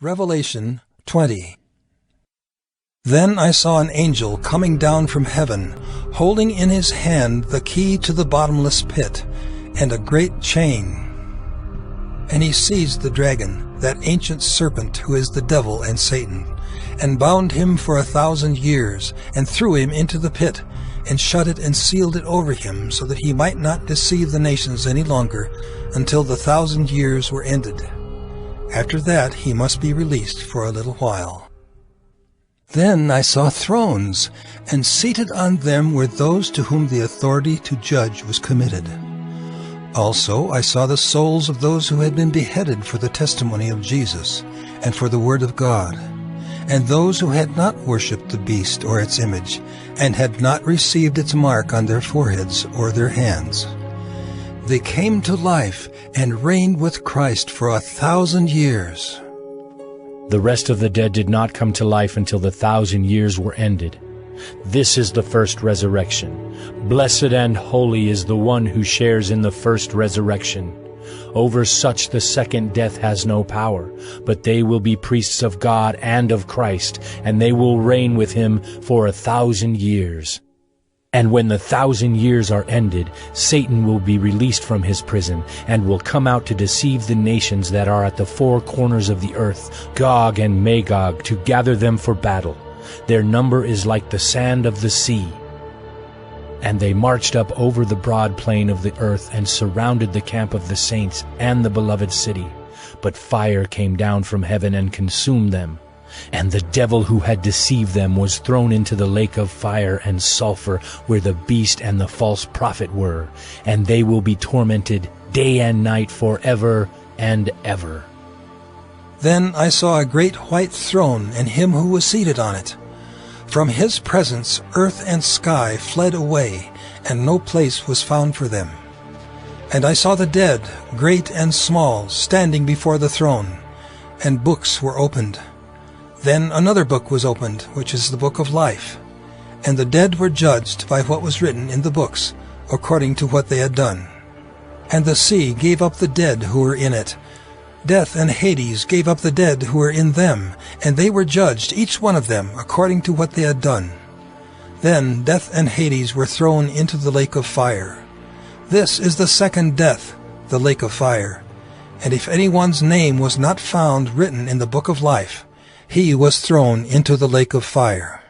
Revelation 20. Then I saw an angel coming down from heaven, holding in his hand the key to the bottomless pit, and a great chain. And he seized the dragon, that ancient serpent who is the devil and Satan, and bound him for 1,000 years, and threw him into the pit, and shut it and sealed it over him, so that he might not deceive the nations any longer, until the 1,000 years were ended. After that he must be released for a little while. Then I saw thrones, and seated on them were those to whom the authority to judge was committed. Also I saw the souls of those who had been beheaded for the testimony of Jesus, and for the word of God, and those who had not worshipped the beast or its image, and had not received its mark on their foreheads or their hands. They came to life and reigned with Christ for 1,000 years. The rest of the dead did not come to life until the 1,000 years were ended. This is the first resurrection. Blessed and holy is the one who shares in the first resurrection. Over such the second death has no power, but they will be priests of God and of Christ, and they will reign with him for 1,000 years. And when the 1,000 years are ended, Satan will be released from his prison, and will come out to deceive the nations that are at the four corners of the earth, Gog and Magog, to gather them for battle. Their number is like the sand of the sea. And they marched up over the broad plain of the earth, and surrounded the camp of the saints and the beloved city. But fire came down from heaven and consumed them. And the devil who had deceived them was thrown into the lake of fire and sulfur, where the beast and the false prophet were, and they will be tormented day and night forever and ever. Then I saw a great white throne, and him who was seated on it. From his presence earth and sky fled away, and no place was found for them. And I saw the dead, great and small, standing before the throne, and books were opened. Then another book was opened, which is the book of life. And the dead were judged by what was written in the books, according to what they had done. And the sea gave up the dead who were in it. Death and Hades gave up the dead who were in them, and they were judged, each one of them, according to what they had done. Then death and Hades were thrown into the lake of fire. This is the second death, the lake of fire. And if anyone's name was not found written in the book of life, he was thrown into the lake of fire.